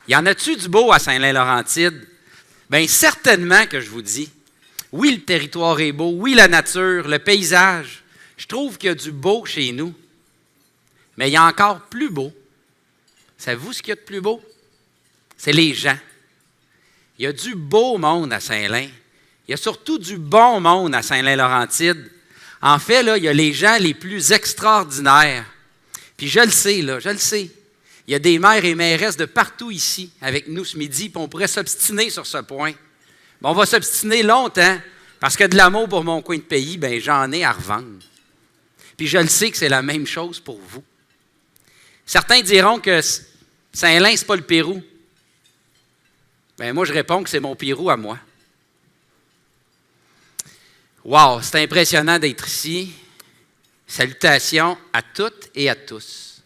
Y en a-tu du beau à Saint-Lin-Laurentide? Bien, certainement que je vous dis. Oui, le territoire est beau. Oui, la nature, le paysage. Je trouve qu'il y a du beau chez nous. Mais il y a encore plus beau. Savez-vous ce qu'il y a de plus beau? C'est les gens. Il y a du beau monde à Saint-Lin. Il y a surtout du bon monde à Saint-Lin-Laurentide. En fait, là, il y a les gens les plus extraordinaires. Puis je le sais, là, je le sais. Il y a des maires et mairesses de partout ici avec nous ce midi, puis on pourrait s'obstiner sur ce point. Mais on va s'obstiner longtemps, parce que de l'amour pour mon coin de pays, bien, j'en ai à revendre. Puis je le sais que c'est la même chose pour vous. Certains diront que Saint-Lin, c'est pas le Pérou. Bien, moi, je réponds que c'est mon Pérou à moi. Wow, c'est impressionnant d'être ici. Salutations à toutes et à tous.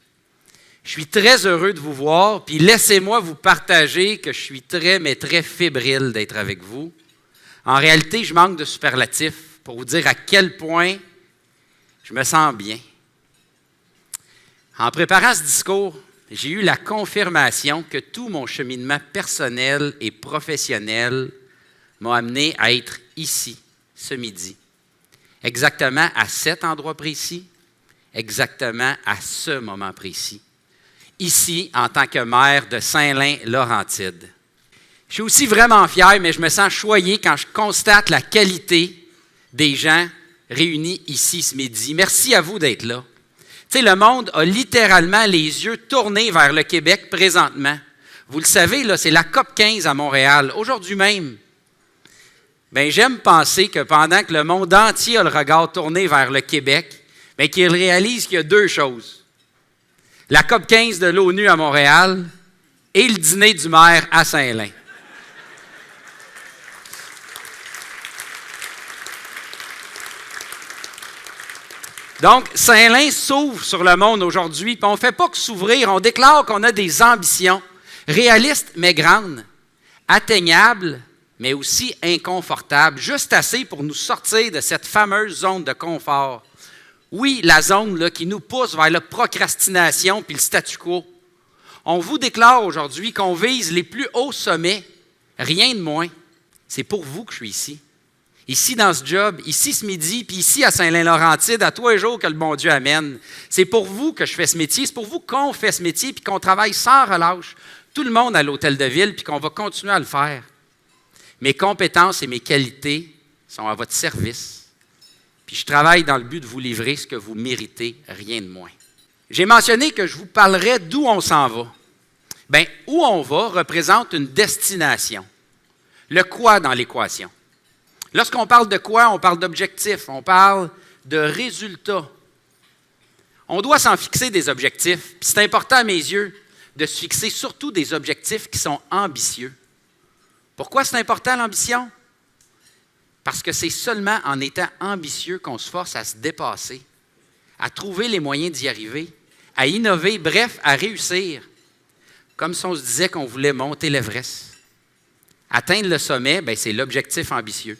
Je suis très heureux de vous voir, puis laissez-moi vous partager que je suis très, mais très fébrile d'être avec vous. En réalité, je manque de superlatifs pour vous dire à quel point je me sens bien. En préparant ce discours, j'ai eu la confirmation que tout mon cheminement personnel et professionnel m'a amené à être ici, ce midi. Exactement à cet endroit précis, exactement à ce moment précis. Ici, en tant que maire de Saint-Lin-Laurentide. Je suis aussi vraiment fier, mais je me sens choyé quand je constate la qualité des gens réunis ici ce midi. Merci à vous d'être là. Tu sais, le monde a littéralement les yeux tournés vers le Québec présentement. Vous le savez, là, c'est la COP 15 à Montréal, aujourd'hui même. Bien, j'aime penser que pendant que le monde entier a le regard tourné vers le Québec, bien, qu'il réalise qu'il y a deux choses. La COP 15 de l'ONU à Montréal et le dîner du maire à Saint-Lin. Donc, Saint-Lin s'ouvre sur le monde aujourd'hui, puis on ne fait pas que s'ouvrir, on déclare qu'on a des ambitions réalistes mais grandes, atteignables mais aussi inconfortables, juste assez pour nous sortir de cette fameuse zone de confort. Oui, la zone là, qui nous pousse vers la procrastination puis le statu quo. On vous déclare aujourd'hui qu'on vise les plus hauts sommets, rien de moins. C'est pour vous que je suis ici. Ici dans ce job, ici ce midi, puis ici à Saint-Lin-Laurentide, à tous les jours que le bon Dieu amène. C'est pour vous que je fais ce métier, c'est pour vous qu'on fait ce métier, puis qu'on travaille sans relâche, tout le monde à l'hôtel de ville, puis qu'on va continuer à le faire. Mes compétences et mes qualités sont à votre service. Puis je travaille dans le but de vous livrer ce que vous méritez, rien de moins. J'ai mentionné que je vous parlerai d'où on s'en va. Bien, où on va représente une destination. Le quoi dans l'équation. Lorsqu'on parle de quoi, on parle d'objectifs, on parle de résultats. On doit s'en fixer des objectifs. Puis c'est important à mes yeux de se fixer surtout des objectifs qui sont ambitieux. Pourquoi c'est important l'ambition? Parce que c'est seulement en étant ambitieux qu'on se force à se dépasser, à trouver les moyens d'y arriver, à innover, bref, à réussir. Comme si on se disait qu'on voulait monter l'Everest. Atteindre le sommet, bien, c'est l'objectif ambitieux.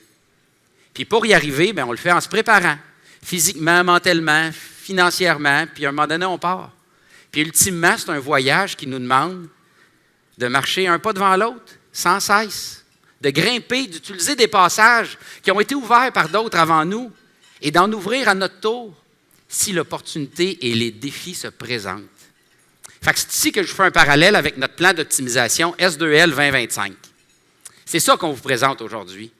Puis pour y arriver, bien, on le fait en se préparant, physiquement, mentalement, financièrement, puis à un moment donné, on part. Puis ultimement, c'est un voyage qui nous demande de marcher un pas devant l'autre, sans cesse, de grimper, d'utiliser des passages qui ont été ouverts par d'autres avant nous et d'en ouvrir à notre tour si l'opportunité et les défis se présentent. Fait que c'est ici que je fais un parallèle avec notre plan d'optimisation S2L 2025. C'est ça qu'on vous présente aujourd'hui.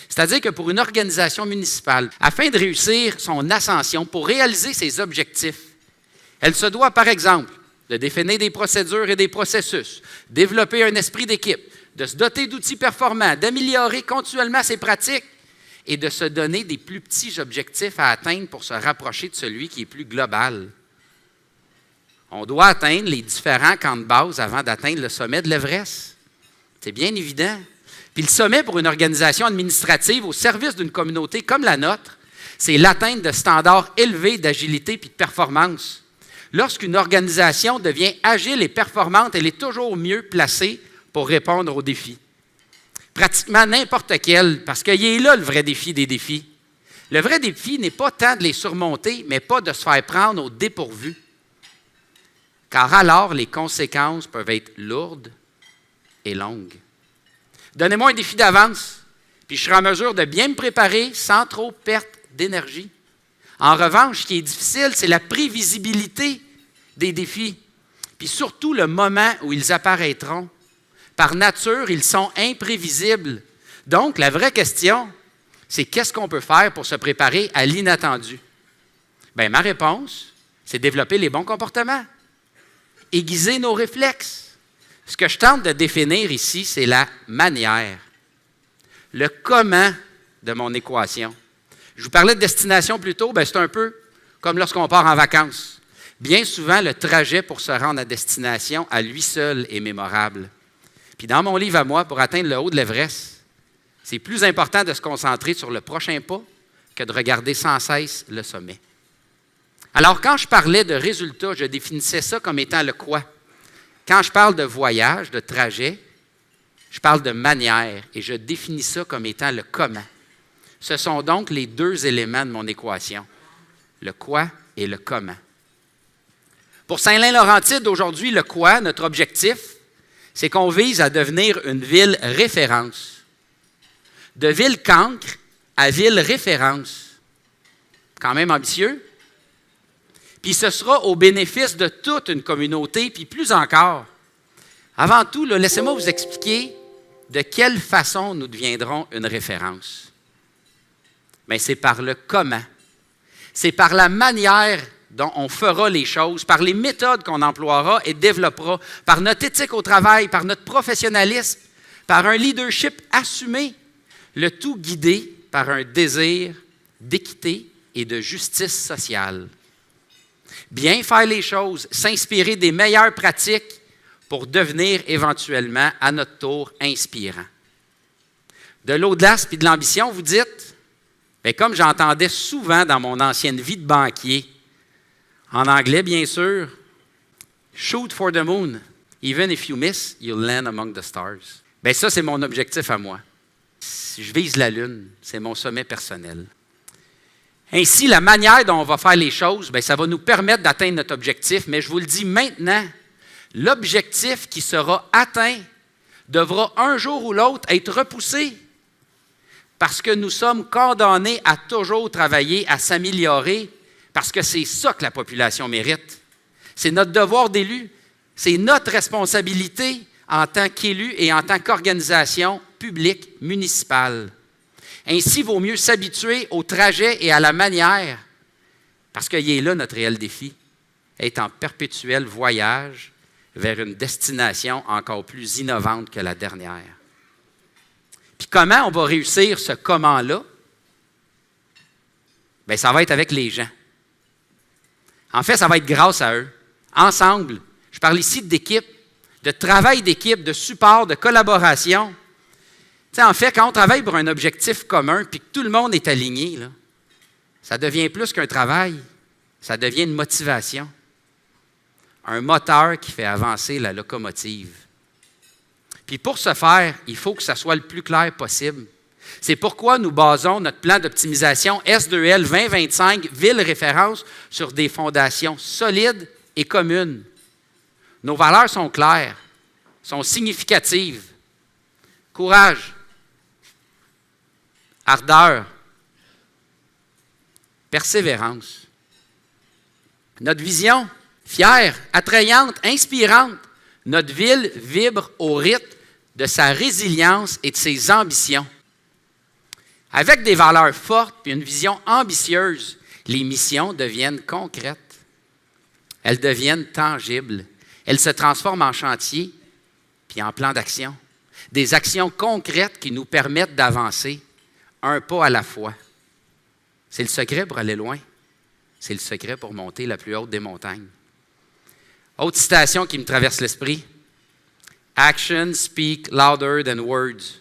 C'est-à-dire que pour une organisation municipale, afin de réussir son ascension, pour réaliser ses objectifs, elle se doit, par exemple, de définir des procédures et des processus, développer un esprit d'équipe, de se doter d'outils performants, d'améliorer continuellement ses pratiques et de se donner des plus petits objectifs à atteindre pour se rapprocher de celui qui est plus global. On doit atteindre les différents camps de base avant d'atteindre le sommet de l'Everest. C'est bien évident. Puis le sommet pour une organisation administrative au service d'une communauté comme la nôtre, c'est l'atteinte de standards élevés d'agilité et de performance. Lorsqu'une organisation devient agile et performante, elle est toujours mieux placée pour répondre aux défis. Pratiquement n'importe quel, parce qu'il est là le vrai défi des défis. Le vrai défi n'est pas tant de les surmonter, mais pas de se faire prendre au dépourvu. Car alors, les conséquences peuvent être lourdes est longue. Donnez-moi un défi d'avance, puis je serai en mesure de bien me préparer sans trop perte d'énergie. En revanche, ce qui est difficile, c'est la prévisibilité des défis, puis surtout le moment où ils apparaîtront. Par nature, ils sont imprévisibles. Donc, la vraie question, c'est qu'est-ce qu'on peut faire pour se préparer à l'inattendu? Bien, ma réponse, c'est développer les bons comportements, aiguiser nos réflexes. Ce que je tente de définir ici, c'est la manière, le comment de mon équation. Je vous parlais de destination plus tôt, bien, c'est un peu comme lorsqu'on part en vacances. Bien souvent, le trajet pour se rendre à destination, à lui seul, est mémorable. Puis dans mon livre à moi, pour atteindre le haut de l'Everest, c'est plus important de se concentrer sur le prochain pas que de regarder sans cesse le sommet. Alors, quand je parlais de résultats, je définissais ça comme étant le quoi. Quand je parle de voyage, de trajet, je parle de manière et je définis ça comme étant le comment. Ce sont donc les deux éléments de mon équation, le quoi et le comment. Pour Saint-Lin-Laurentide, aujourd'hui, le quoi, notre objectif, c'est qu'on vise à devenir une ville référence. De ville cancre à ville référence. Quand même ambitieux. Puis ce sera au bénéfice de toute une communauté, puis plus encore. Avant tout, là, laissez-moi vous expliquer de quelle façon nous deviendrons une référence. Bien, c'est par le comment. C'est par la manière dont on fera les choses, par les méthodes qu'on emploiera et développera, par notre éthique au travail, par notre professionnalisme, par un leadership assumé, le tout guidé par un désir d'équité et de justice sociale. Bien faire les choses, s'inspirer des meilleures pratiques pour devenir éventuellement, à notre tour, inspirant. De l'audace et de l'ambition, vous dites, bien, comme j'entendais souvent dans mon ancienne vie de banquier, en anglais, bien sûr, « Shoot for the moon. Even if you miss, you'll land among the stars. » Bien, ça, c'est mon objectif à moi. Je vise la lune, c'est mon sommet personnel. Ainsi, la manière dont on va faire les choses, bien, ça va nous permettre d'atteindre notre objectif, mais je vous le dis maintenant, l'objectif qui sera atteint devra un jour ou l'autre être repoussé parce que nous sommes condamnés à toujours travailler, à s'améliorer, parce que c'est ça que la population mérite. C'est notre devoir d'élu, c'est notre responsabilité en tant qu'élu et en tant qu'organisation publique municipale. Ainsi, il vaut mieux s'habituer au trajet et à la manière, parce qu'il est là notre réel défi, être en perpétuel voyage vers une destination encore plus innovante que la dernière. Puis comment on va réussir ce comment-là? Bien, ça va être avec les gens. En fait, ça va être grâce à eux, ensemble. Je parle ici d'équipe, de travail d'équipe, de support, de collaboration. Tu sais, en fait, quand on travaille pour un objectif commun puis que tout le monde est aligné, là, ça devient plus qu'un travail, ça devient une motivation. Un moteur qui fait avancer la locomotive. Puis pour ce faire, il faut que ça soit le plus clair possible. C'est pourquoi nous basons notre plan d'optimisation S2L 2025 Ville Référence sur des fondations solides et communes. Nos valeurs sont claires, sont significatives. Courage, ardeur, persévérance. Notre vision, fière, attrayante, inspirante, notre ville vibre au rythme de sa résilience et de ses ambitions. Avec des valeurs fortes et une vision ambitieuse, les missions deviennent concrètes. Elles deviennent tangibles. Elles se transforment en chantier puis en plan d'action. Des actions concrètes qui nous permettent d'avancer un pas à la fois. C'est le secret pour aller loin. C'est le secret pour monter la plus haute des montagnes. Autre citation qui me traverse l'esprit. Actions speak louder than words.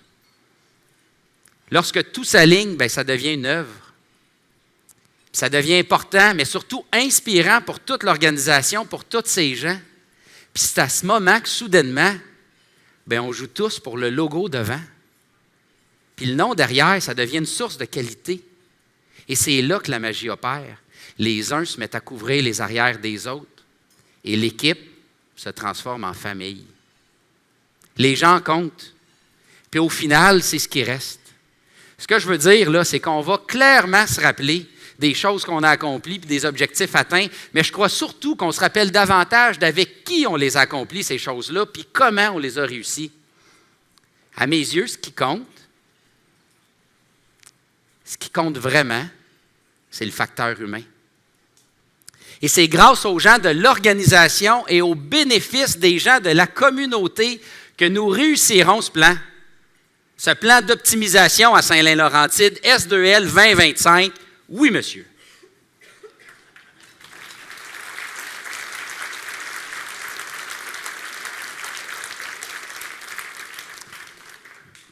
Lorsque tout s'aligne, bien, ça devient une œuvre. Ça devient important, mais surtout inspirant pour toute l'organisation, pour tous ces gens. Puis c'est à ce moment que, soudainement, bien, on joue tous pour le logo devant. Puis le nom derrière, ça devient une source de qualité. Et c'est là que la magie opère. Les uns se mettent à couvrir les arrières des autres et l'équipe se transforme en famille. Les gens comptent. Puis au final, c'est ce qui reste. Ce que je veux dire, là, c'est qu'on va clairement se rappeler des choses qu'on a accomplies puis des objectifs atteints, mais je crois surtout qu'on se rappelle davantage d'avec qui on les a accomplis, ces choses-là, puis comment on les a réussis. À mes yeux, ce qui compte vraiment, c'est le facteur humain. Et c'est grâce aux gens de l'organisation et aux bénéfices des gens de la communauté que nous réussirons ce plan d'optimisation à Saint-Lin-Laurentide, S2L 2025. Oui, monsieur.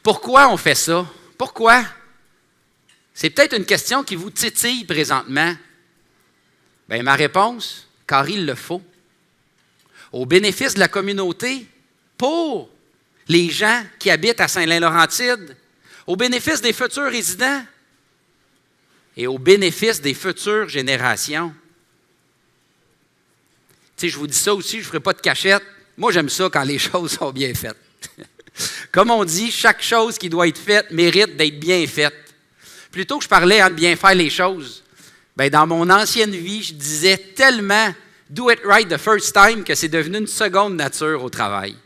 Pourquoi on fait ça? Pourquoi? C'est peut-être une question qui vous titille présentement. Bien, ma réponse, car il le faut. Au bénéfice de la communauté, pour les gens qui habitent à Saint-Lin-Laurentide, au bénéfice des futurs résidents et au bénéfice des futures générations. Tu sais, je vous dis ça aussi, je ne ferai pas de cachette. Moi, j'aime ça quand les choses sont bien faites. Comme on dit, chaque chose qui doit être faite mérite d'être bien faite. Plutôt que je parlais de bien faire les choses, bien, dans mon ancienne vie, je disais tellement « do it right the first time » que c'est devenu une seconde nature au travail.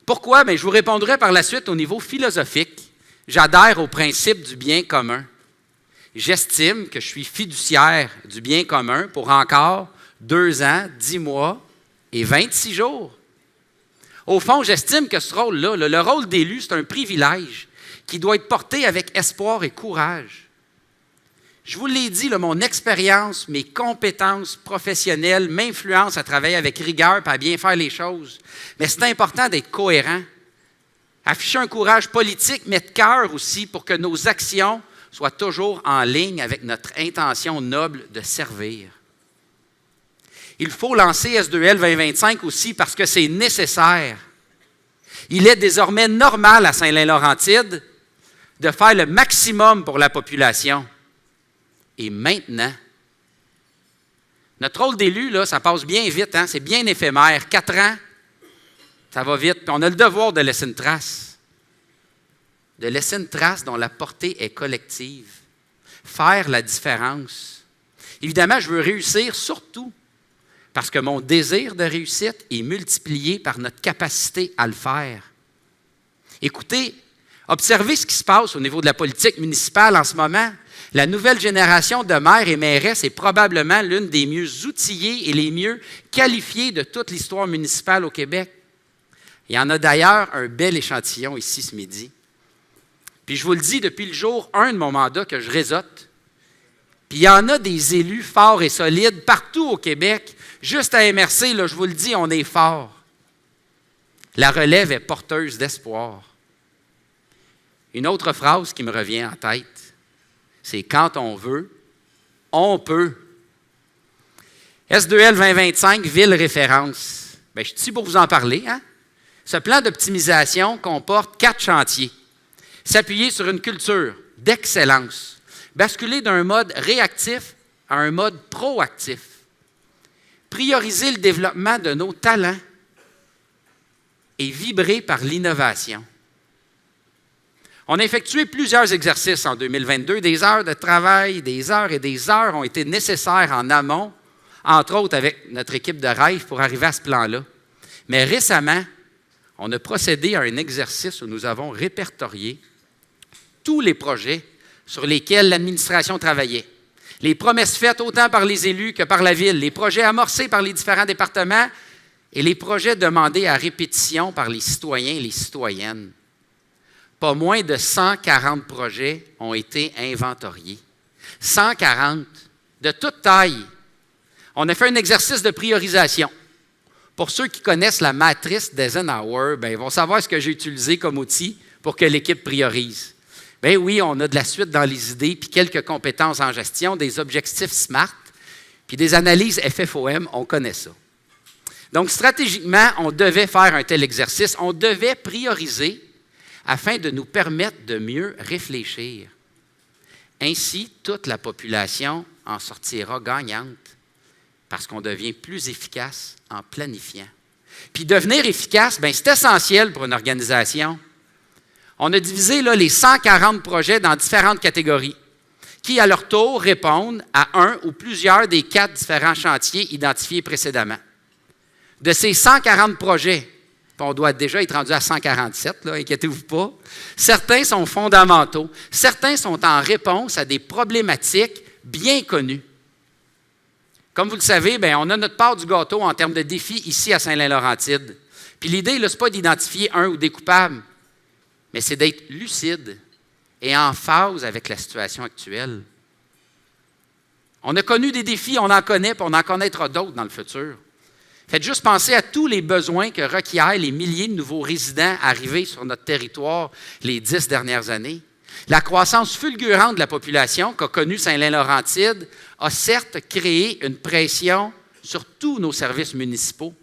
Pourquoi? Bien, je vous répondrai par la suite au niveau philosophique. J'adhère au principe du bien commun. J'estime que je suis fiduciaire du bien commun pour encore 2 ans, 10 mois et 26 jours. Au fond, j'estime que ce rôle-là, le rôle d'élu, c'est un privilège qui doit être porté avec espoir et courage. Je vous l'ai dit, mon expérience, mes compétences professionnelles m'influencent à travailler avec rigueur et à bien faire les choses. Mais c'est important d'être cohérent. Afficher un courage politique, mais de cœur aussi, pour que nos actions soient toujours en ligne avec notre intention noble de servir. Il faut lancer S2L 2025 aussi parce que c'est nécessaire. Il est désormais normal à Saint-Lin-Laurentide de faire le maximum pour la population. Et maintenant, notre rôle d'élu, là, ça passe bien vite, hein? C'est bien éphémère. 4 ans, ça va vite. Puis on a le devoir de laisser une trace. De laisser une trace dont la portée est collective. Faire la différence. Évidemment, je veux réussir surtout parce que mon désir de réussite est multiplié par notre capacité à le faire. Écoutez, observez ce qui se passe au niveau de la politique municipale en ce moment. La nouvelle génération de maires et mairesses est probablement l'une des mieux outillées et les mieux qualifiées de toute l'histoire municipale au Québec. Il y en a d'ailleurs un bel échantillon ici ce midi. Puis je vous le dis depuis le jour 1 de mon mandat que je réseaute. Puis il y en a des élus forts et solides partout au Québec. Juste à MRC, là, je vous le dis, on est fort. La relève est porteuse d'espoir. Une autre phrase qui me revient en tête, c'est « quand on veut, on peut ». S2L 2025, ville référence. Bien, je suis ici pour vous en parler. Hein? Ce plan d'optimisation comporte 4 chantiers. S'appuyer sur une culture d'excellence. Basculer d'un mode réactif à un mode proactif. Prioriser le développement de nos talents et vibrer par l'innovation. On a effectué plusieurs exercices en 2022. Des heures de travail, des heures et des heures ont été nécessaires en amont, entre autres avec notre équipe de rêve pour arriver à ce plan-là. Mais récemment, on a procédé à un exercice où nous avons répertorié tous les projets sur lesquels l'administration travaillait. Les promesses faites autant par les élus que par la ville, les projets amorcés par les différents départements et les projets demandés à répétition par les citoyens et les citoyennes. Pas moins de 140 projets ont été inventoriés. 140, de toute taille. On a fait un exercice de priorisation. Pour ceux qui connaissent la matrice d'Eisenhower, bien, ils vont savoir ce que j'ai utilisé comme outil pour que l'équipe priorise. Bien oui, on a de la suite dans les idées, puis quelques compétences en gestion, des objectifs SMART, puis des analyses FFOM, on connaît ça. Donc, stratégiquement, on devait faire un tel exercice, on devait prioriser afin de nous permettre de mieux réfléchir. Ainsi, toute la population en sortira gagnante parce qu'on devient plus efficace en planifiant. Puis devenir efficace, bien, c'est essentiel pour une organisation. On a divisé là, les 140 projets dans différentes catégories qui, à leur tour, répondent à un ou plusieurs des 4 différents chantiers identifiés précédemment. De ces 140 projets, on doit déjà être rendu à 147, là, inquiétez-vous pas, certains sont fondamentaux, certains sont en réponse à des problématiques bien connues. Comme vous le savez, bien, on a notre part du gâteau en termes de défis ici à Saint-Lin-Laurentide. Puis l'idée, ce n'est pas d'identifier un ou des coupables, mais c'est d'être lucide et en phase avec la situation actuelle. On a connu des défis, on en connaît, puis on en connaîtra d'autres dans le futur. Faites juste penser à tous les besoins que requièrent les milliers de nouveaux résidents arrivés sur notre territoire les 10 dernières années. La croissance fulgurante de la population qu'a connue Saint-Lin-Laurentide a certes créé une pression sur tous nos services municipaux.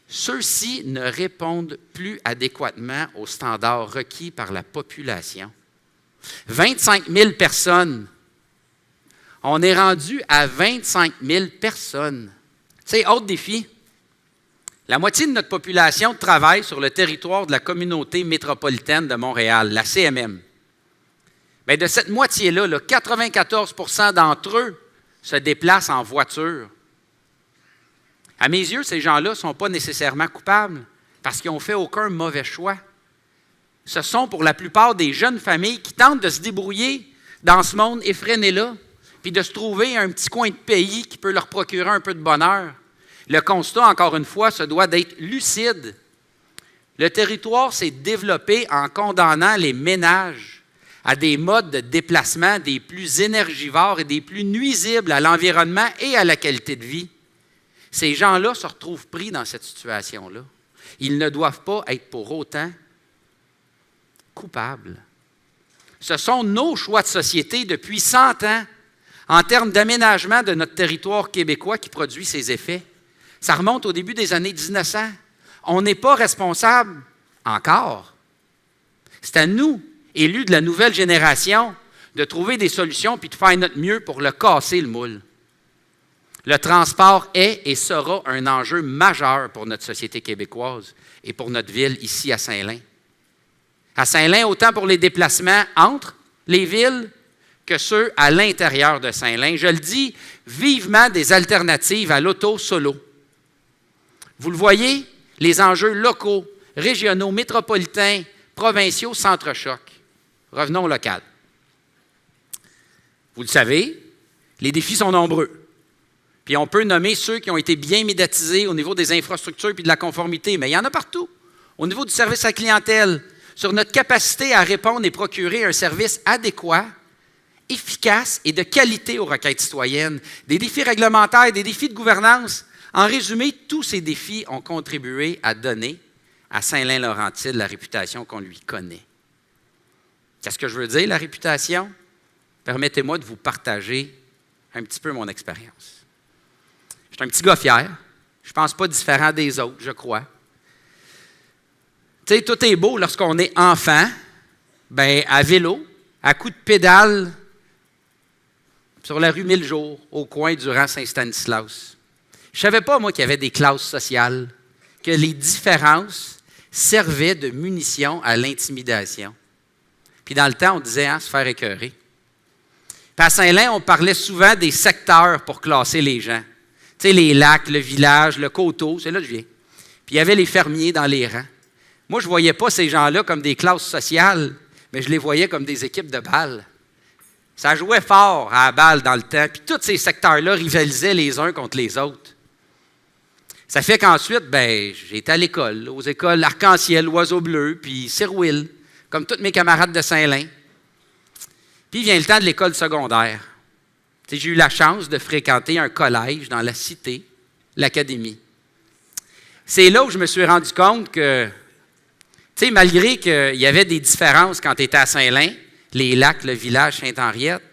Ceux-ci ne répondent plus adéquatement aux standards requis par la population. 25 000 personnes. On est rendu à 25 000 personnes. C'est autre défi. La moitié de notre population travaille sur le territoire de la communauté métropolitaine de Montréal, la CMM. Bien, de cette moitié-là, 94 % d'entre eux se déplacent en voiture. À mes yeux, ces gens-là ne sont pas nécessairement coupables parce qu'ils n'ont fait aucun mauvais choix. Ce sont pour la plupart des jeunes familles qui tentent de se débrouiller dans ce monde effréné-là, puis de se trouver un petit coin de pays qui peut leur procurer un peu de bonheur. Le constat, encore une fois, se doit d'être lucide. Le territoire s'est développé en condamnant les ménages à des modes de déplacement des plus énergivores et des plus nuisibles à l'environnement et à la qualité de vie. Ces gens-là se retrouvent pris dans cette situation-là. Ils ne doivent pas être pour autant coupables. Ce sont nos choix de société depuis 100 ans en termes d'aménagement de notre territoire québécois qui produit ces effets. Ça remonte au début des années 1900. On n'est pas responsable encore. C'est à nous, élus de la nouvelle génération, de trouver des solutions puis de faire notre mieux pour le casser, le moule. Le transport est et sera un enjeu majeur pour notre société québécoise et pour notre ville ici à Saint-Lin. À Saint-Lin, autant pour les déplacements entre les villes que ceux à l'intérieur de Saint-Lin. Je le dis vivement, des alternatives à l'auto solo. Vous le voyez, les enjeux locaux, régionaux, métropolitains, provinciaux s'entrechoquent. Revenons au local. Vous le savez, les défis sont nombreux. Puis on peut nommer ceux qui ont été bien médiatisés au niveau des infrastructures et de la conformité, mais il y en a partout. Au niveau du service à la clientèle, sur notre capacité à répondre et procurer un service adéquat, efficace et de qualité aux requêtes citoyennes, des défis réglementaires, des défis de gouvernance. En résumé, tous ces défis ont contribué à donner à Saint-Lin-Laurentide la réputation qu'on lui connaît. Qu'est-ce que je veux dire, la réputation? Permettez-moi de vous partager un petit peu mon expérience. Je suis un petit gars fier. Je ne pense pas différent des autres, je crois. Tu sais, tout est beau lorsqu'on est enfant, bien, à vélo, à coups de pédale, sur la rue Mille-Jours, au coin du rang Saint-Stanislas. Je ne savais pas, moi, qu'il y avait des classes sociales, que les différences servaient de munitions à l'intimidation. Puis dans le temps, on disait, se faire écœurer. Puis à Saint-Lin, on parlait souvent des secteurs pour classer les gens. Tu sais, les lacs, le village, le coteau, c'est là que je viens. Puis il y avait les fermiers dans les rangs. Moi, je ne voyais pas ces gens-là comme des classes sociales, mais je les voyais comme des équipes de balle. Ça jouait fort à la balle dans le temps, puis tous ces secteurs-là rivalisaient les uns contre les autres. Ça fait qu'ensuite, j'ai été à l'école, aux écoles Arc-en-Ciel, Oiseau Bleu, puis Sirouille, comme tous mes camarades de Saint-Lin. Puis vient le temps de l'école secondaire. Tu sais, j'ai eu la chance de fréquenter un collège dans la cité, l'Académie. C'est là où je me suis rendu compte que, tu sais, malgré qu'il y avait des différences quand tu étais à Saint-Lin, les lacs, le village Sainte-Henriette,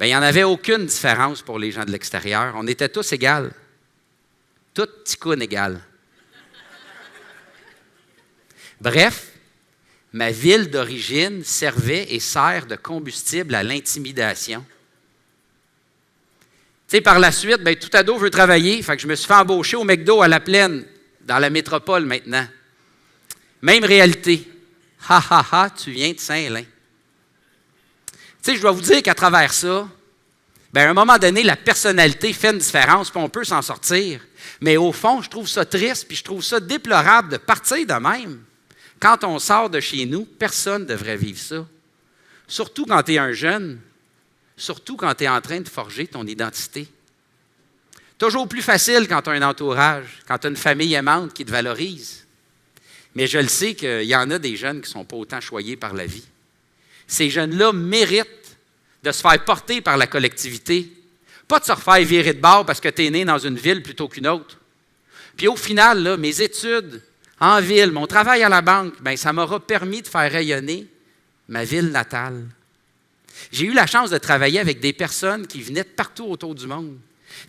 il n'y en avait aucune différence pour les gens de l'extérieur. On était tous égales. Toutes ticounes égales. Bref, ma ville d'origine servait et sert de combustible à l'intimidation. sais, par la suite, bien, tout ado veut travailler, fait que je me suis fait embaucher au McDo à La Plaine, dans la métropole maintenant. Même réalité. Ha, ha, ha, tu viens de Saint-Lin. Tu sais, je dois vous dire qu'à travers ça, bien, à un moment donné, la personnalité fait une différence, puis on peut s'en sortir. Mais au fond, je trouve ça triste, puis je trouve ça déplorable de partir de même. Quand on sort de chez nous, personne ne devrait vivre ça. Surtout quand tu es un jeune, surtout quand tu es en train de forger ton identité. Toujours plus facile quand tu as un entourage, quand tu as une famille aimante qui te valorise. Mais je le sais qu'il y en a des jeunes qui ne sont pas autant choyés par la vie. Ces jeunes-là méritent de se faire porter par la collectivité, pas de se refaire virer de bord parce que tu es né dans une ville plutôt qu'une autre. Puis au final, là, mes études en ville, mon travail à la banque, bien, ça m'aura permis de faire rayonner ma ville natale. J'ai eu la chance de travailler avec des personnes qui venaient de partout autour du monde.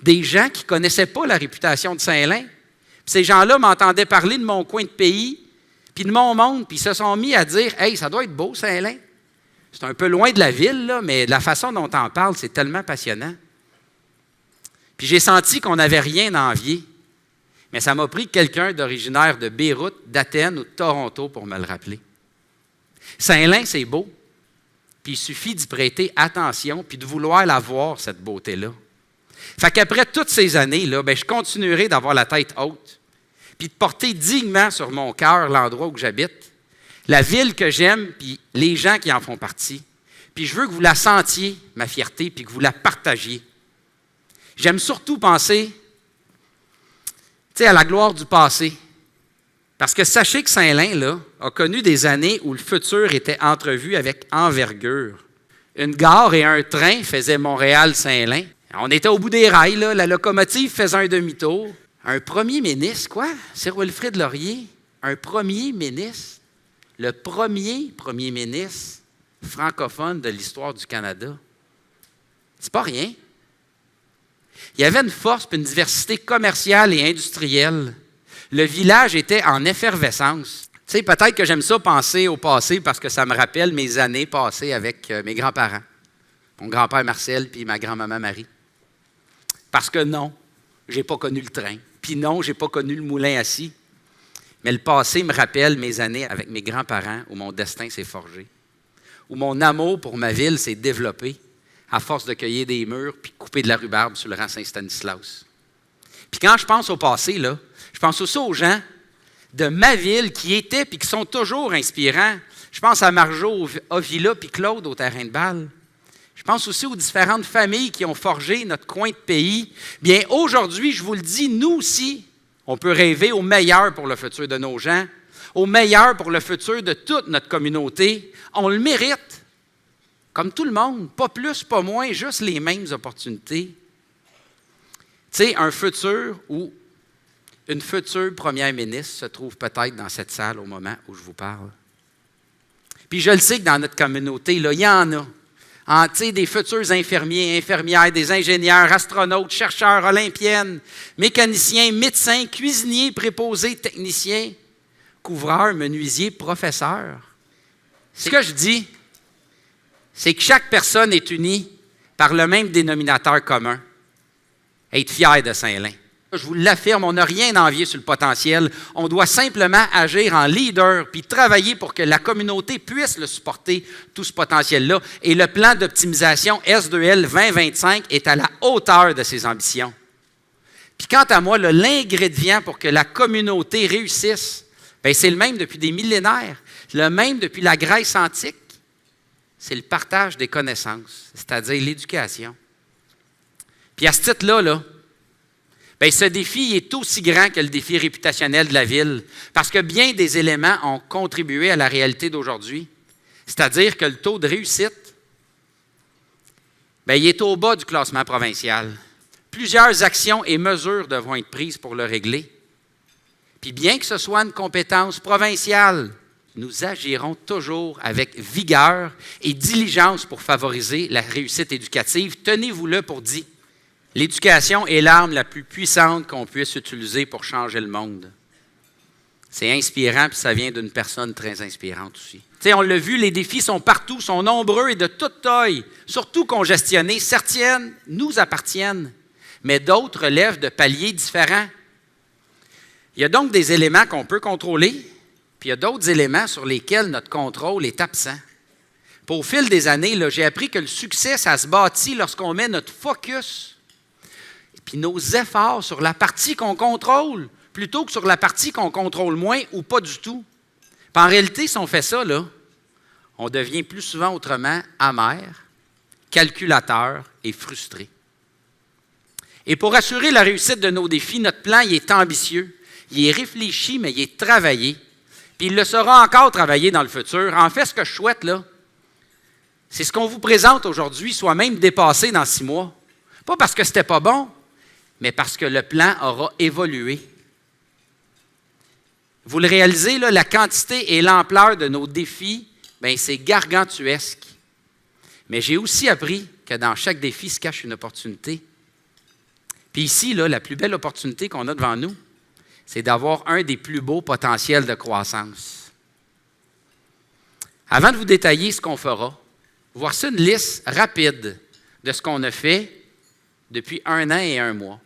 Des gens qui ne connaissaient pas la réputation de Saint-Lin. Puis ces gens-là m'entendaient parler de mon coin de pays, puis de mon monde, puis ils se sont mis à dire « Hey, ça doit être beau, Saint-Lin. » C'est un peu loin de la ville, là, mais la façon dont on en parle, c'est tellement passionnant. Puis j'ai senti qu'on n'avait rien à envier. Mais ça m'a pris quelqu'un d'originaire de Beyrouth, d'Athènes ou de Toronto pour me le rappeler. Saint-Lin, c'est beau. Puis il suffit d'y prêter attention puis de vouloir la voir, cette beauté-là. Fait qu'après toutes ces années-là, bien, je continuerai d'avoir la tête haute puis de porter dignement sur mon cœur l'endroit où j'habite, la ville que j'aime puis les gens qui en font partie. Puis je veux que vous la sentiez, ma fierté, puis que vous la partagiez. J'aime surtout penser à la gloire du passé. Parce que sachez que Saint-Lin là, a connu des années où le futur était entrevu avec envergure. Une gare et un train faisaient Montréal-Saint-Lin. On était au bout des rails, là, la locomotive faisait un demi-tour. Un premier ministre, quoi? Sir Wilfrid Laurier, un premier ministre. Le premier ministre francophone de l'histoire du Canada. C'est pas rien. Il y avait une force et une diversité commerciale et industrielle. Le village était en effervescence. Tu sais, peut-être que j'aime ça penser au passé parce que ça me rappelle mes années passées avec mes grands-parents. Mon grand-père Marcel puis ma grand-maman Marie. Parce que non, je n'ai pas connu le train. Puis non, je n'ai pas connu le moulin assis. Mais le passé me rappelle mes années avec mes grands-parents où mon destin s'est forgé. Où mon amour pour ma ville s'est développé à force de cueillir des mûres puis de couper de la rhubarbe sur le rang Saint-Stanislas. Puis quand je pense au passé, là, je pense aussi aux gens de ma ville qui étaient puis qui sont toujours inspirants. Je pense à Marjo, Ovila puis Claude au terrain de balle. Je pense aussi aux différentes familles qui ont forgé notre coin de pays. Bien, aujourd'hui, je vous le dis, nous aussi, on peut rêver au meilleur pour le futur de nos gens, au meilleur pour le futur de toute notre communauté. On le mérite. Comme tout le monde, pas plus, pas moins, juste les mêmes opportunités. Tu sais, un futur où une future première ministre se trouve peut-être dans cette salle au moment où je vous parle. Puis je le sais que dans notre communauté, là, il y en a. Tu sais, des futurs infirmiers, infirmières, des ingénieurs, astronautes, chercheurs, olympiennes, mécaniciens, médecins, cuisiniers, préposés, techniciens, couvreurs, menuisiers, professeurs. Ce que je dis, c'est que chaque personne est unie par le même dénominateur commun, être fier de Saint-Lin. Je vous l'affirme, on n'a rien à envier sur le potentiel. On doit simplement agir en leader puis travailler pour que la communauté puisse le supporter, tout ce potentiel-là. Et le plan d'optimisation S2L 2025 est à la hauteur de ses ambitions. Puis quant à moi, l'ingrédient pour que la communauté réussisse, bien, c'est le même depuis des millénaires, le même depuis la Grèce antique. C'est le partage des connaissances, c'est-à-dire l'éducation. Puis à ce titre-là, bien, ce défi est aussi grand que le défi réputationnel de la ville, parce que bien des éléments ont contribué à la réalité d'aujourd'hui. C'est-à-dire que le taux de réussite, bien, il est au bas du classement provincial. Plusieurs actions et mesures devront être prises pour le régler. Puis bien que ce soit une compétence provinciale, nous agirons toujours avec vigueur et diligence pour favoriser la réussite éducative. Tenez-vous-le pour dit. L'éducation est l'arme la plus puissante qu'on puisse utiliser pour changer le monde. C'est inspirant, puis ça vient d'une personne très inspirante aussi. Tu sais, on l'a vu, les défis sont partout, sont nombreux et de toute taille, surtout congestionnés. Certaines nous appartiennent. mais d'autres relèvent de paliers différents. Il y a donc des éléments qu'on peut contrôler, puis il y a d'autres éléments sur lesquels notre contrôle est absent. Puis au fil des années, là, j'ai appris que le succès, ça se bâtit lorsqu'on met notre focus puis nos efforts sur la partie qu'on contrôle plutôt que sur la partie qu'on contrôle moins ou pas du tout. Puis en réalité, si on fait ça, là, on devient plus souvent autrement amer, calculateur et frustré. Et pour assurer la réussite de nos défis, notre plan il est ambitieux, il est réfléchi, mais il est travaillé. Puis il le sera encore travaillé dans le futur. En fait, ce que je souhaite, là, c'est ce qu'on vous présente aujourd'hui, soit même dépassé dans 6 mois. Pas parce que c'était pas bon, mais parce que le plan aura évolué. Vous le réalisez, là, la quantité et l'ampleur de nos défis, bien, c'est gargantuesque. Mais j'ai aussi appris que dans chaque défi se cache une opportunité. Puis ici, là, la plus belle opportunité qu'on a devant nous, c'est d'avoir un des plus beaux potentiels de croissance. Avant de vous détailler ce qu'on fera, voici une liste rapide de ce qu'on a fait depuis 1 an et 1 mois.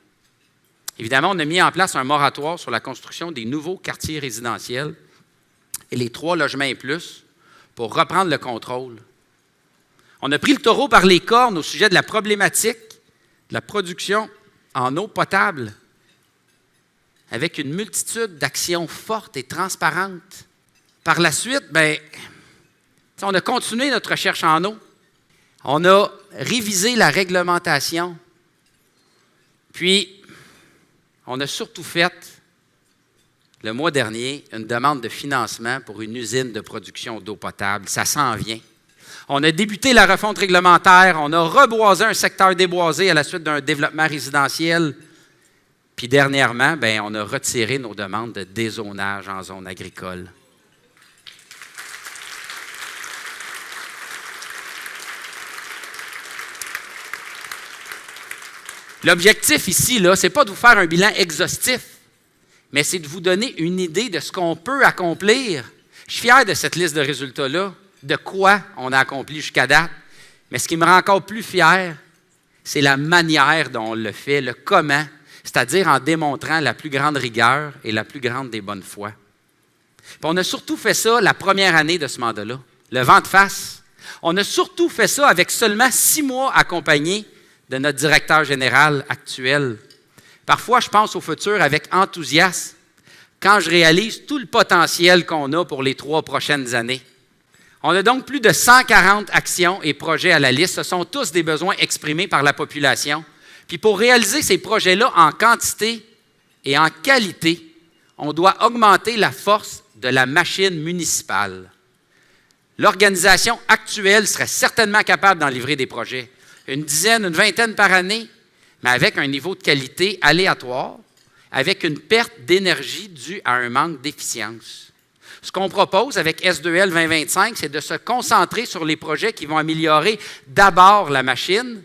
Évidemment, on a mis en place un moratoire sur la construction des nouveaux quartiers résidentiels et les 3 logements et plus pour reprendre le contrôle. On a pris le taureau par les cornes au sujet de la problématique de la production en eau potable avec une multitude d'actions fortes et transparentes. Par la suite, bien, on a continué notre recherche en eau. On a révisé la réglementation. Puis, on a surtout fait, le mois dernier, une demande de financement pour une usine de production d'eau potable. Ça s'en vient. On a débuté la refonte réglementaire. On a reboisé un secteur déboisé à la suite d'un développement résidentiel. Puis, dernièrement, bien, on a retiré nos demandes de dézonage en zone agricole. L'objectif ici, ce n'est pas de vous faire un bilan exhaustif, mais c'est de vous donner une idée de ce qu'on peut accomplir. Je suis fier de cette liste de résultats-là, de quoi on a accompli jusqu'à date. Mais ce qui me rend encore plus fier, c'est la manière dont on le fait, le comment, c'est-à-dire en démontrant la plus grande rigueur et la plus grande des bonnes foi. Puis on a surtout fait ça la première année de ce mandat-là, le vent de face. On a surtout fait ça avec seulement 6 mois accompagnés de notre directeur général actuel. Parfois, je pense au futur avec enthousiasme quand je réalise tout le potentiel qu'on a pour les 3 prochaines années. On a donc plus de 140 actions et projets à la liste. Ce sont tous des besoins exprimés par la population. Puis pour réaliser ces projets-là en quantité et en qualité, on doit augmenter la force de la machine municipale. L'organisation actuelle serait certainement capable d'en livrer des projets. Une dizaine, une vingtaine par année, mais avec un niveau de qualité aléatoire, avec une perte d'énergie due à un manque d'efficience. Ce qu'on propose avec S2L 2025, c'est de se concentrer sur les projets qui vont améliorer d'abord la machine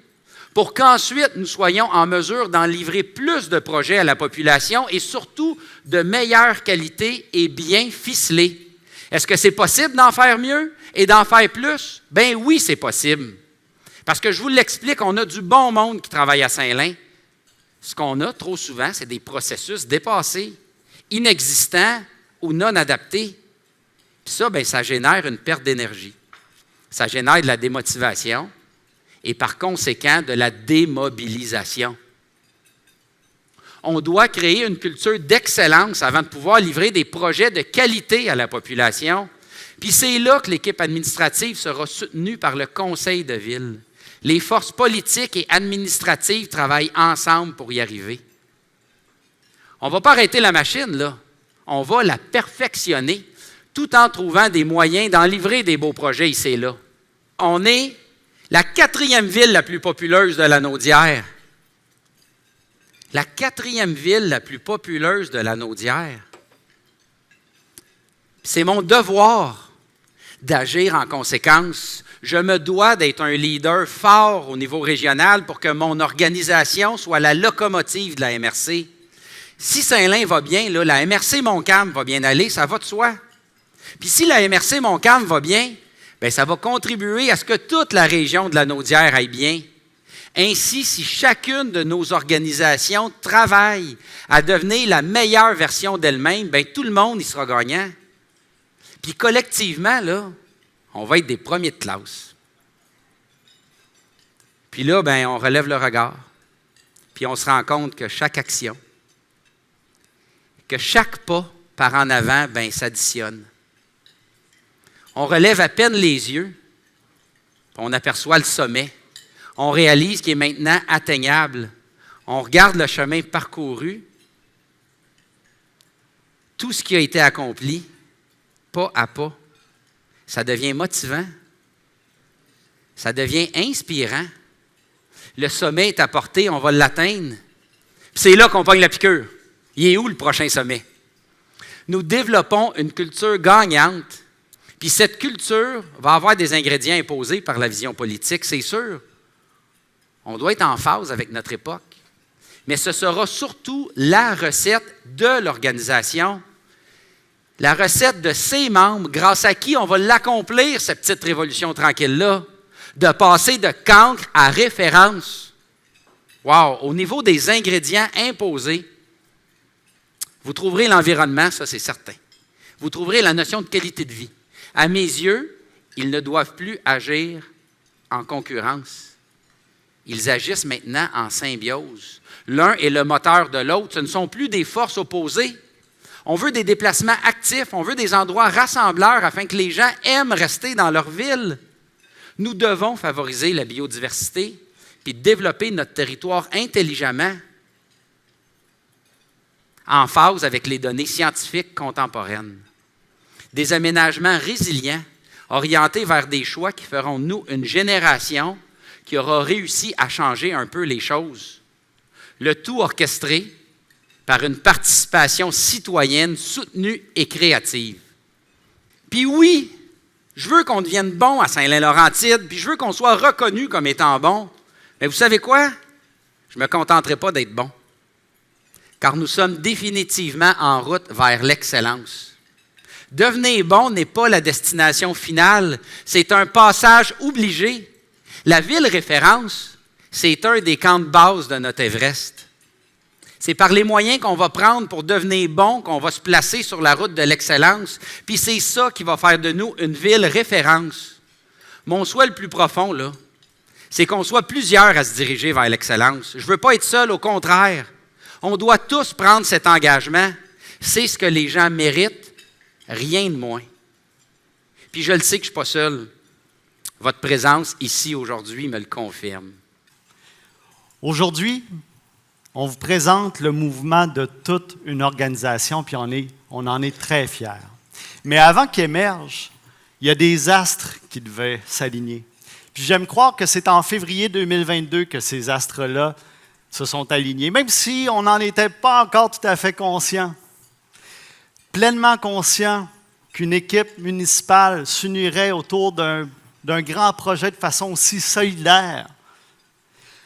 pour qu'ensuite nous soyons en mesure d'en livrer plus de projets à la population et surtout de meilleure qualité et bien ficelés. Est-ce que c'est possible d'en faire mieux et d'en faire plus? Bien oui, c'est possible. Parce que je vous l'explique, on a du bon monde qui travaille à Saint-Lin. Ce qu'on a trop souvent, c'est des processus dépassés, inexistants ou non adaptés. Puis ça, bien, ça génère une perte d'énergie. Ça génère de la démotivation et par conséquent de la démobilisation. On doit créer une culture d'excellence avant de pouvoir livrer des projets de qualité à la population. Puis c'est là que l'équipe administrative sera soutenue par le conseil de ville. Les forces politiques et administratives travaillent ensemble pour y arriver. On ne va pas arrêter la machine, là. On va la perfectionner tout en trouvant des moyens d'en livrer des beaux projets ici et là. On est la 4e ville la plus populeuse de la Naudière. La 4e ville la plus populeuse de la Naudière. C'est mon devoir d'agir en conséquence. Je me dois d'être un leader fort au niveau régional pour que mon organisation soit la locomotive de la MRC. Si Saint-Lin va bien, là, la MRC Montcalm va bien aller, ça va de soi. Puis si la MRC Montcalm va bien, bien, ça va contribuer à ce que toute la région de la Naudière aille bien. Ainsi, si chacune de nos organisations travaille à devenir la meilleure version d'elle-même, bien, tout le monde y sera gagnant. Puis collectivement, là, on va être des premiers de classe. Puis là, bien, on relève le regard. Puis on se rend compte que chaque action, que chaque pas par en avant, bien, s'additionne. On relève à peine les yeux, puis on aperçoit le sommet. On réalise qu'il est maintenant atteignable. On regarde le chemin parcouru, tout ce qui a été accompli, pas à pas. Ça devient motivant. Ça devient inspirant. Le sommet est à portée, on va l'atteindre. Puis c'est là qu'on pogne la piqûre. Il est où le prochain sommet? Nous développons une culture gagnante. Puis cette culture va avoir des ingrédients imposés par la vision politique, c'est sûr. On doit être en phase avec notre époque. Mais ce sera surtout la recette de l'organisation, la recette de ses membres, grâce à qui on va l'accomplir, cette petite révolution tranquille-là, de passer de cancre à référence. Wow! Au niveau des ingrédients imposés, vous trouverez l'environnement, ça c'est certain. Vous trouverez la notion de qualité de vie. À mes yeux, ils ne doivent plus agir en concurrence. Ils agissent maintenant en symbiose. L'un est le moteur de l'autre. Ce ne sont plus des forces opposées. On veut des déplacements actifs, on veut des endroits rassembleurs afin que les gens aiment rester dans leur ville. Nous devons favoriser la biodiversité puis développer notre territoire intelligemment, en phase avec les données scientifiques contemporaines. Des aménagements résilients, orientés vers des choix qui feront de nous une génération qui aura réussi à changer un peu les choses. Le tout orchestré par une participation citoyenne soutenue et créative. Puis oui, je veux qu'on devienne bon à Saint-Lin-Laurentide, puis je veux qu'on soit reconnu comme étant bon. Mais vous savez quoi? Je ne me contenterai pas d'être bon. Car nous sommes définitivement en route vers l'excellence. Devenir bon n'est pas la destination finale, c'est un passage obligé. La ville référence, c'est un des camps de base de notre Everest. C'est par les moyens qu'on va prendre pour devenir bon qu'on va se placer sur la route de l'excellence. Puis c'est ça qui va faire de nous une ville référence. Mon souhait le plus profond, là, c'est qu'on soit plusieurs à se diriger vers l'excellence. Je ne veux pas être seul, au contraire. On doit tous prendre cet engagement. C'est ce que les gens méritent, rien de moins. Puis je le sais que je ne suis pas seul. Votre présence ici aujourd'hui me le confirme. Aujourd'hui, on vous présente le mouvement de toute une organisation, puis on en est très fiers. Mais avant qu'il émerge, il y a des astres qui devaient s'aligner. Puis j'aime croire que c'est en février 2022 que ces astres-là se sont alignés, même si on n'en était pas encore tout à fait conscient. Pleinement conscient qu'une équipe municipale s'unirait autour d'un grand projet de façon aussi solidaire,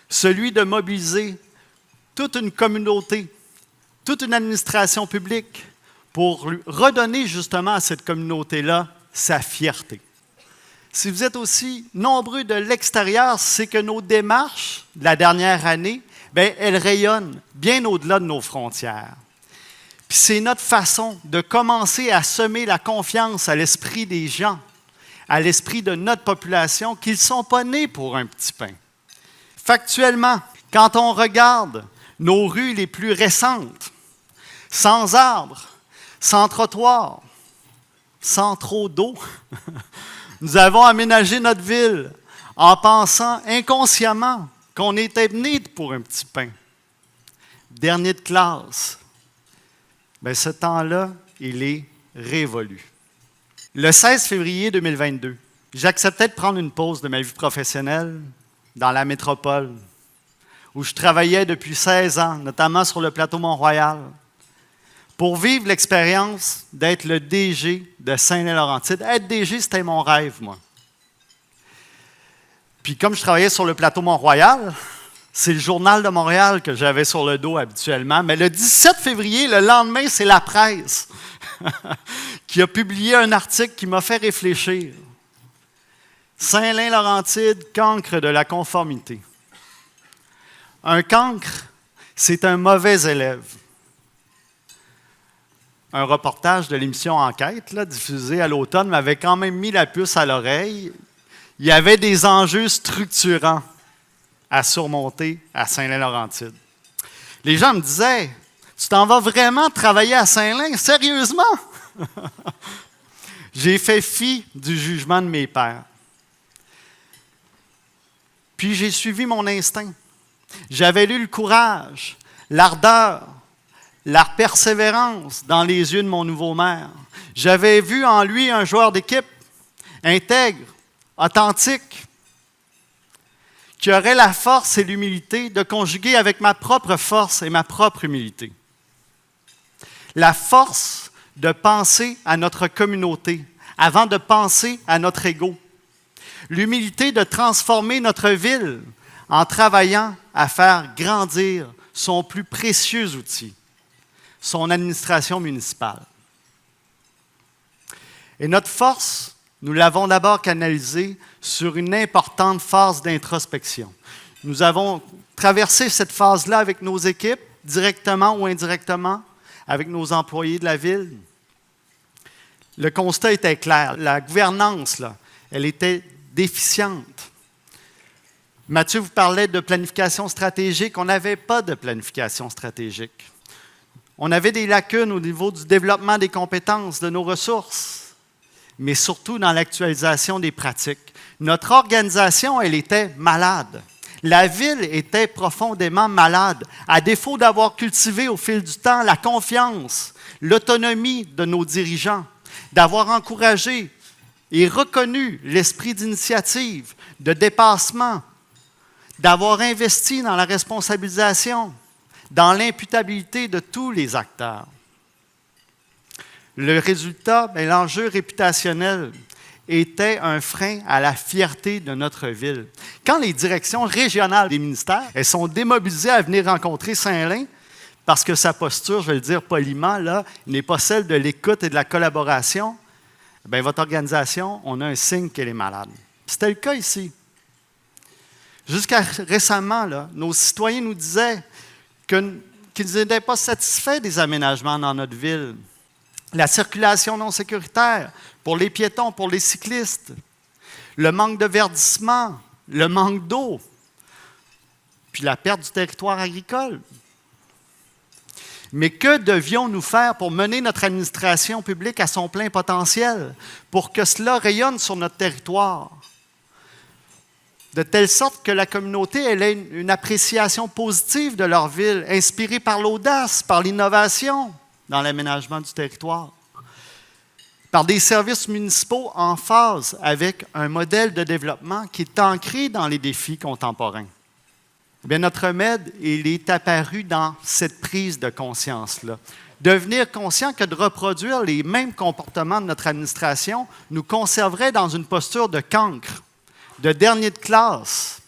celui de mobiliser toute une communauté, toute une administration publique pour redonner justement à cette communauté-là sa fierté. Si vous êtes aussi nombreux de l'extérieur, c'est que nos démarches de la dernière année, bien, elles rayonnent bien au-delà de nos frontières. Puis c'est notre façon de commencer à semer la confiance à l'esprit des gens, à l'esprit de notre population, qu'ils ne sont pas nés pour un petit pain. Factuellement, quand on regarde nos rues les plus récentes, sans arbres, sans trottoirs, sans trop d'eau, nous avons aménagé notre ville en pensant inconsciemment qu'on était nés pour un petit pain. Dernier de classe. Bien, ce temps-là, il est révolu. Le 16 février 2022, j'acceptais de prendre une pause de ma vie professionnelle dans la métropole, où je travaillais depuis 16 ans, notamment sur le plateau Mont-Royal, pour vivre l'expérience d'être le DG de Saint-Lin-Laurentide. Être DG, c'était mon rêve, moi. Puis comme je travaillais sur le plateau Mont-Royal, c'est le Journal de Montréal que j'avais sur le dos habituellement, mais le 17 février, le lendemain, c'est la presse qui a publié un article qui m'a fait réfléchir. Saint-Lin-Laurentide, cancre de la conformité. Un cancre, c'est un mauvais élève. Un reportage de l'émission Enquête, là, diffusé à l'automne, m'avait quand même mis la puce à l'oreille. Il y avait des enjeux structurants à surmonter à Saint-Lin-Laurentide. Les gens me disaient, « Tu t'en vas vraiment travailler à Saint-Lin? Sérieusement? » J'ai fait fi du jugement de mes pairs. Puis j'ai suivi mon instinct. J'avais lu le courage, l'ardeur, la persévérance dans les yeux de mon nouveau maire. J'avais vu en lui un joueur d'équipe intègre, authentique, qui aurait la force et l'humilité de conjuguer avec ma propre force et ma propre humilité. La force de penser à notre communauté avant de penser à notre ego. L'humilité de transformer notre ville en travaillant à faire grandir son plus précieux outil, son administration municipale. Et notre force, nous l'avons d'abord canalisée sur une importante phase d'introspection. Nous avons traversé cette phase-là avec nos équipes, directement ou indirectement, avec nos employés de la ville. Le constat était clair. La gouvernance, là, elle était déficiente. Mathieu vous parlait de planification stratégique. On n'avait pas de planification stratégique. On avait des lacunes au niveau du développement des compétences, de nos ressources, mais surtout dans l'actualisation des pratiques. Notre organisation, elle était malade. La ville était profondément malade, à défaut d'avoir cultivé au fil du temps la confiance, l'autonomie de nos dirigeants, d'avoir encouragé et reconnu l'esprit d'initiative, de dépassement, d'avoir investi dans la responsabilisation, dans l'imputabilité de tous les acteurs. Le résultat, l'enjeu réputationnel, était un frein à la fierté de notre ville. Quand les directions régionales des ministères elles sont démobilisées à venir rencontrer Saint-Lin, parce que sa posture, je vais le dire poliment, là, n'est pas celle de l'écoute et de la collaboration, bien, votre organisation, on a un signe qu'elle est malade. C'était le cas ici. Jusqu'à récemment, là, nos citoyens nous disaient qu'ils n'étaient pas satisfaits des aménagements dans notre ville. La circulation non sécuritaire pour les piétons, pour les cyclistes, le manque de verdissement, le manque d'eau, puis la perte du territoire agricole. Mais que devions-nous faire pour mener notre administration publique à son plein potentiel, pour que cela rayonne sur notre territoire, de telle sorte que la communauté elle ait une appréciation positive de leur ville, inspirée par l'audace, par l'innovation dans l'aménagement du territoire, par des services municipaux en phase avec un modèle de développement qui est ancré dans les défis contemporains. Bien, notre remède, il est apparu dans cette prise de conscience-là. Devenir conscient que de reproduire les mêmes comportements de notre administration nous conserverait dans une posture de cancre, de dernier de classe.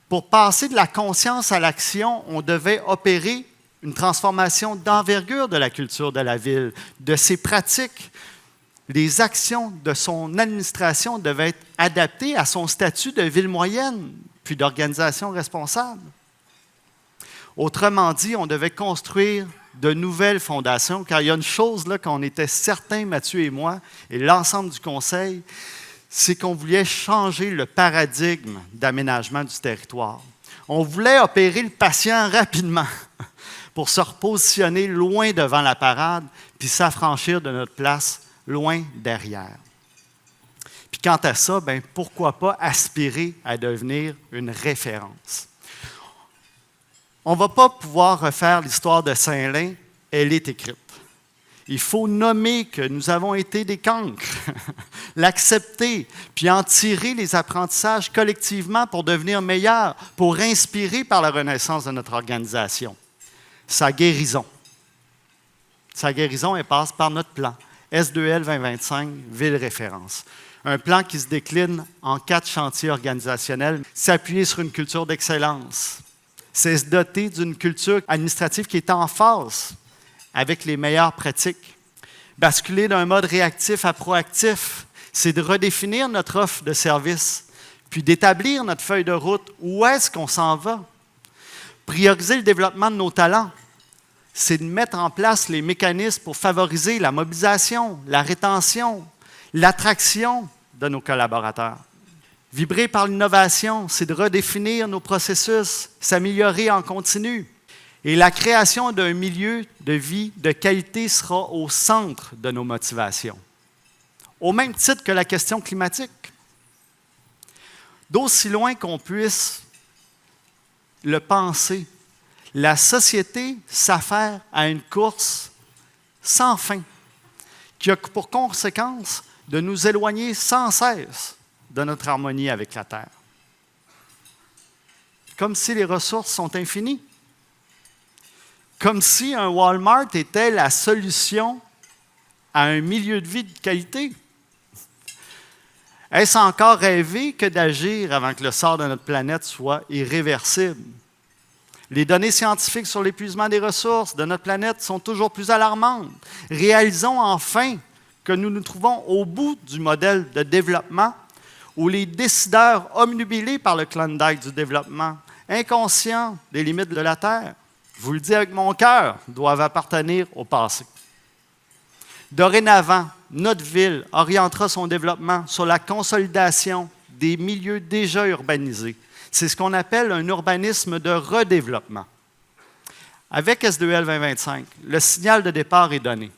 Pour passer de la conscience à l'action, on devait opérer une transformation d'envergure de la culture de la ville, de ses pratiques. Les actions de son administration devaient être adaptées à son statut de ville moyenne, puis d'organisation responsable. Autrement dit, on devait construire de nouvelles fondations, car il y a une chose là qu'on était certains, Mathieu et moi, et l'ensemble du conseil, c'est qu'on voulait changer le paradigme d'aménagement du territoire. On voulait opérer le patient rapidement pour se repositionner loin devant la parade, puis s'affranchir de notre place loin derrière. Puis quant à ça, bien, pourquoi pas aspirer à devenir une référence? On ne va pas pouvoir refaire l'histoire de Saint-Lin, elle est écrite. Il faut nommer que nous avons été des cancres, l'accepter, puis en tirer les apprentissages collectivement pour devenir meilleurs, pour inspirer par la renaissance de notre organisation. Sa guérison. Sa guérison, elle passe par notre plan, S2L 2025, Ville Référence. Un plan qui se décline en 4 chantiers organisationnels, s'appuyer sur une culture d'excellence. C'est se doter d'une culture administrative qui est en phase avec les meilleures pratiques. Basculer d'un mode réactif à proactif, c'est de redéfinir notre offre de service, puis d'établir notre feuille de route. Où est-ce qu'on s'en va? Prioriser le développement de nos talents, c'est de mettre en place les mécanismes pour favoriser la mobilisation, la rétention, l'attraction de nos collaborateurs. Vibrer par l'innovation, c'est de redéfinir nos processus, s'améliorer en continu. Et la création d'un milieu de vie de qualité sera au centre de nos motivations, au même titre que la question climatique. D'aussi loin qu'on puisse le penser, la société s'affaire à une course sans fin, qui a pour conséquence de nous éloigner sans cesse de notre harmonie avec la Terre. Comme si les ressources sont infinies. Comme si un Walmart était la solution à un milieu de vie de qualité. Est-ce encore rêver que d'agir avant que le sort de notre planète soit irréversible? Les données scientifiques sur l'épuisement des ressources de notre planète sont toujours plus alarmantes. Réalisons enfin que nous nous trouvons au bout du modèle de développement où les décideurs obnubilés par le Klondike du développement, inconscients des limites de la Terre, je vous le dis avec mon cœur, doivent appartenir au passé. Dorénavant, notre ville orientera son développement sur la consolidation des milieux déjà urbanisés. C'est ce qu'on appelle un urbanisme de redéveloppement. Avec SDEL 2025, le signal de départ est donné.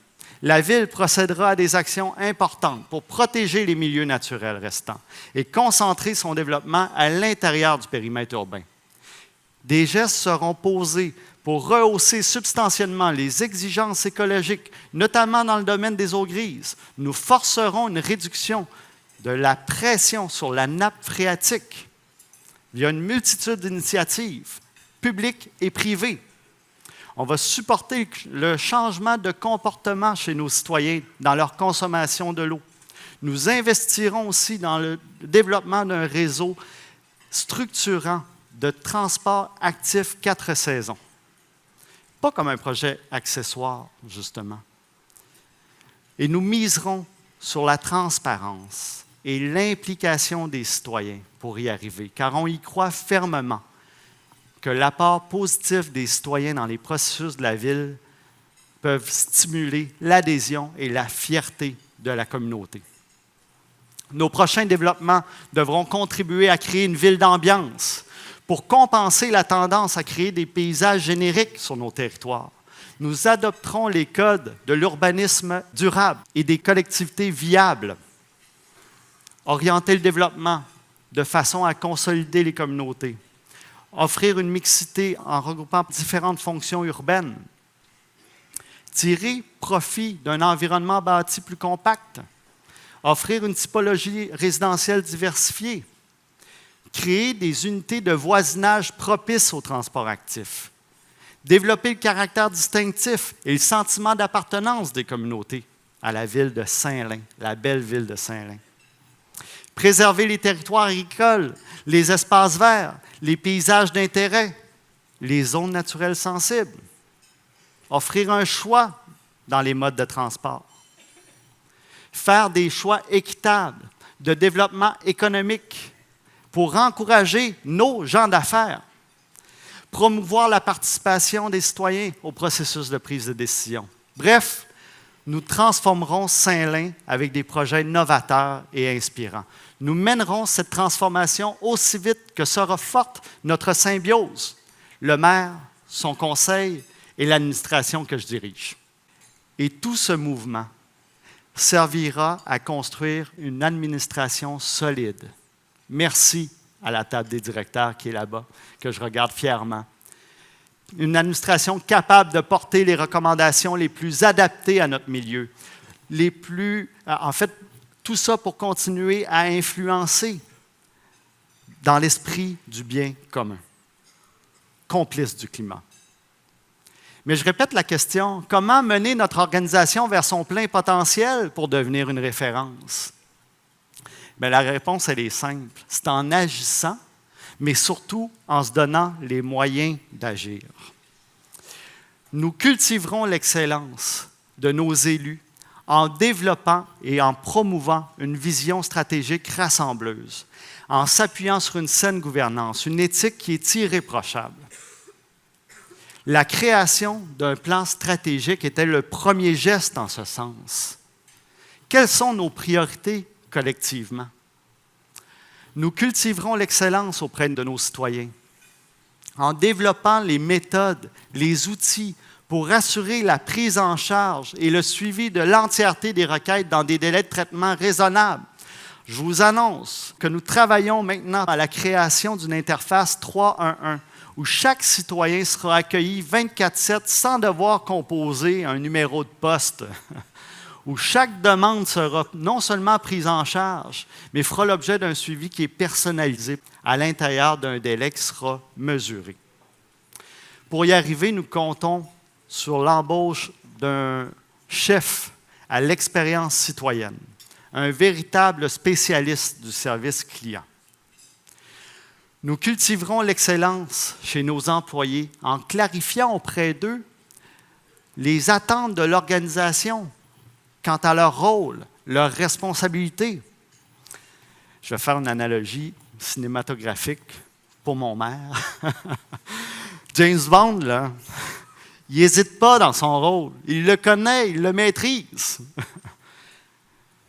La Ville procédera à des actions importantes pour protéger les milieux naturels restants et concentrer son développement à l'intérieur du périmètre urbain. Des gestes seront posés pour rehausser substantiellement les exigences écologiques, notamment dans le domaine des eaux grises. Nous forcerons une réduction de la pression sur la nappe phréatique via une multitude d'initiatives publiques et privées. On va supporter le changement de comportement chez nos citoyens dans leur consommation de l'eau. Nous investirons aussi dans le développement d'un réseau structurant de transport actif 4 saisons. Pas comme un projet accessoire, justement. Et nous miserons sur la transparence et l'implication des citoyens pour y arriver, car on y croit fermement que l'apport positif des citoyens dans les processus de la ville peuvent stimuler l'adhésion et la fierté de la communauté. Nos prochains développements devront contribuer à créer une ville d'ambiance pour compenser la tendance à créer des paysages génériques sur nos territoires. Nous adopterons les codes de l'urbanisme durable et des collectivités viables. Orienter le développement de façon à consolider les communautés. Offrir une mixité en regroupant différentes fonctions urbaines. Tirer profit d'un environnement bâti plus compact. Offrir une typologie résidentielle diversifiée. Créer des unités de voisinage propices au transport actif. Développer le caractère distinctif et le sentiment d'appartenance des communautés à la ville de Saint-Lin, la belle ville de Saint-Lin. Préserver les territoires agricoles, les espaces verts, les paysages d'intérêt, les zones naturelles sensibles. Offrir un choix dans les modes de transport. Faire des choix équitables de développement économique pour encourager nos gens d'affaires. Promouvoir la participation des citoyens au processus de prise de décision. Bref, nous transformerons Saint-Lin avec des projets novateurs et inspirants. Nous mènerons cette transformation aussi vite que sera forte notre symbiose, le maire, son conseil et l'administration que je dirige. Et tout ce mouvement servira à construire une administration solide. Merci à la table des directeurs qui est là-bas, que je regarde fièrement. Une administration capable de porter les recommandations les plus adaptées à notre milieu. Tout ça pour continuer à influencer dans l'esprit du bien commun, complice du climat. Mais je répète la question, comment mener notre organisation vers son plein potentiel pour devenir une référence? Bien, la réponse, elle est simple. C'est en agissant, mais surtout en se donnant les moyens d'agir. Nous cultiverons l'excellence de nos élus en développant et en promouvant une vision stratégique rassembleuse, en s'appuyant sur une saine gouvernance, une éthique qui est irréprochable. La création d'un plan stratégique était le premier geste en ce sens. Quelles sont nos priorités collectivement? Nous cultiverons l'excellence auprès de nos citoyens en développant les méthodes, les outils pour assurer la prise en charge et le suivi de l'entièreté des requêtes dans des délais de traitement raisonnables. Je vous annonce que nous travaillons maintenant à la création d'une interface 311 où chaque citoyen sera accueilli 24/7 sans devoir composer un numéro de poste, où chaque demande sera non seulement prise en charge, mais fera l'objet d'un suivi qui est personnalisé à l'intérieur d'un délai qui sera mesuré. Pour y arriver, nous comptons sur l'embauche d'un chef à l'expérience citoyenne, un véritable spécialiste du service client. Nous cultiverons l'excellence chez nos employés en clarifiant auprès d'eux les attentes de l'organisation quant à leur rôle, leurs responsabilités. Je vais faire une analogie cinématographique pour mon maire. James Bond, là, il n'hésite pas dans son rôle. Il le connaît, il le maîtrise.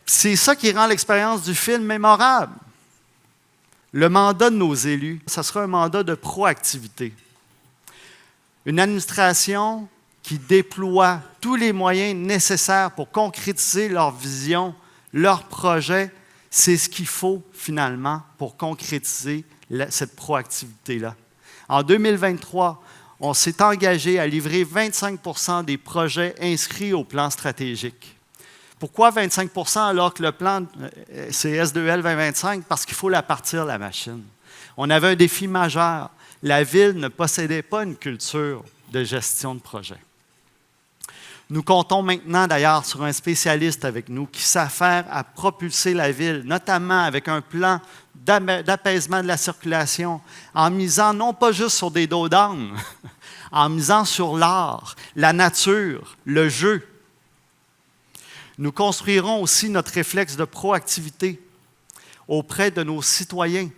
C'est ça qui rend l'expérience du film mémorable. Le mandat de nos élus, ça sera un mandat de proactivité. Une administration qui déploie tous les moyens nécessaires pour concrétiser leur vision, leur projet, c'est ce qu'il faut finalement pour concrétiser cette proactivité-là. En 2023, on s'est engagé à livrer 25 % des projets inscrits au plan stratégique. Pourquoi 25 % alors que le plan, c'est S2L 2025? Parce qu'il faut la partir, la machine. On avait un défi majeur. La ville ne possédait pas une culture de gestion de projet. Nous comptons maintenant d'ailleurs sur un spécialiste avec nous qui s'affaire à propulser la ville, notamment avec un plan d'apaisement de la circulation, en misant non pas juste sur des dos d'âne, en misant sur l'art, la nature, le jeu. Nous construirons aussi notre réflexe de proactivité auprès de nos citoyens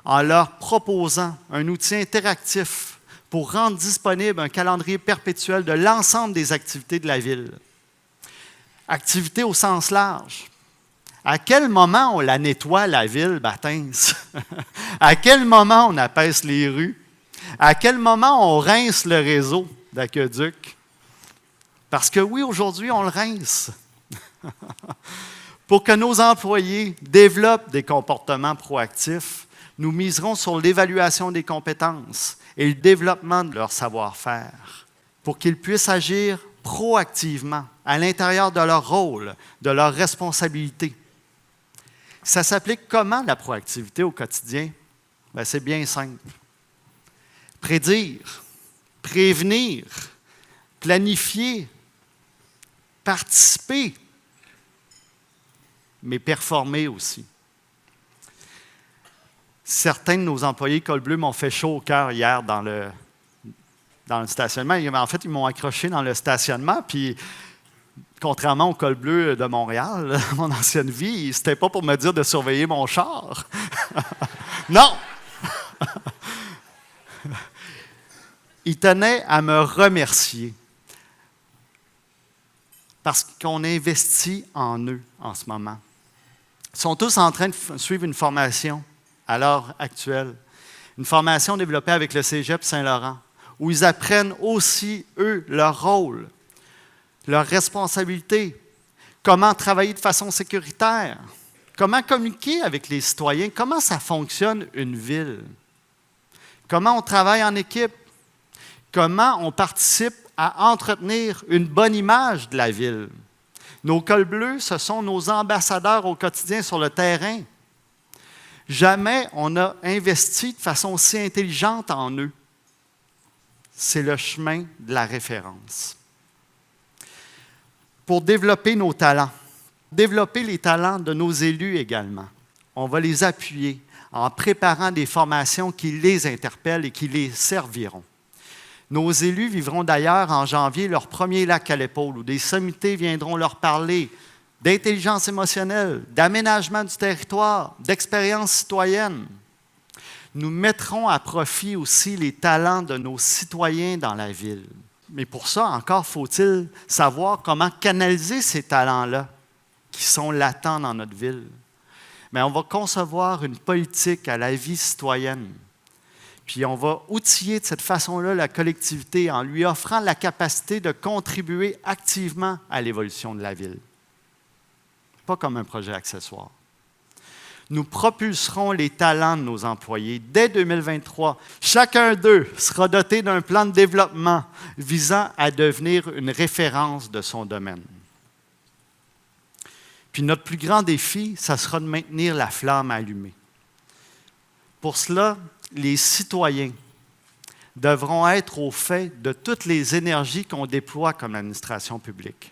en leur proposant un outil interactif pour rendre disponible un calendrier perpétuel de l'ensemble des activités de la ville. Activités au sens large. À quel moment on la nettoie, la ville, Batins? À quel moment on apaise les rues? À quel moment on rince le réseau d'aqueduc? Parce que oui, aujourd'hui, on le rince. Pour que nos employés développent des comportements proactifs, nous miserons sur l'évaluation des compétences et le développement de leur savoir-faire pour qu'ils puissent agir proactivement à l'intérieur de leur rôle, de leurs responsabilités. Ça s'applique comment, la proactivité au quotidien? Bien, c'est bien simple. Prédire, prévenir, planifier, participer, mais performer aussi. Certains de nos employés Col Bleu m'ont fait chaud au cœur hier dans le stationnement. En fait, ils m'ont accroché dans le stationnement, puis contrairement au Col Bleu de Montréal, mon ancienne vie, c'était pas pour me dire de surveiller mon char. Non! Ils tenaient à me remercier parce qu'on investit en eux en ce moment. Ils sont tous en train de suivre une formation à l'heure actuelle, une formation développée avec le Cégep Saint-Laurent, où ils apprennent aussi, eux, leur rôle, leurs responsabilités, comment travailler de façon sécuritaire, comment communiquer avec les citoyens, comment ça fonctionne une ville, comment on travaille en équipe, comment on participe à entretenir une bonne image de la ville. Nos cols bleus, ce sont nos ambassadeurs au quotidien sur le terrain. Jamais on a investi de façon si intelligente en eux. C'est le chemin de la référence. Pour développer nos talents, développer les talents de nos élus également, on va les appuyer en préparant des formations qui les interpellent et qui les serviront. Nos élus vivront d'ailleurs en janvier leur premier lac à l'épaule, où des sommités viendront leur parler d'intelligence émotionnelle, d'aménagement du territoire, d'expérience citoyenne. Nous mettrons à profit aussi les talents de nos citoyens dans la ville. Mais pour ça, encore faut-il savoir comment canaliser ces talents-là qui sont latents dans notre ville. Mais on va concevoir une politique à la vie citoyenne. Puis on va outiller de cette façon-là la collectivité en lui offrant la capacité de contribuer activement à l'évolution de la ville. Pas comme un projet accessoire. Nous propulserons les talents de nos employés. Dès 2023, chacun d'eux sera doté d'un plan de développement visant à devenir une référence de son domaine. Puis notre plus grand défi, ça sera de maintenir la flamme allumée. Pour cela, les citoyens devront être au fait de toutes les énergies qu'on déploie comme administration publique.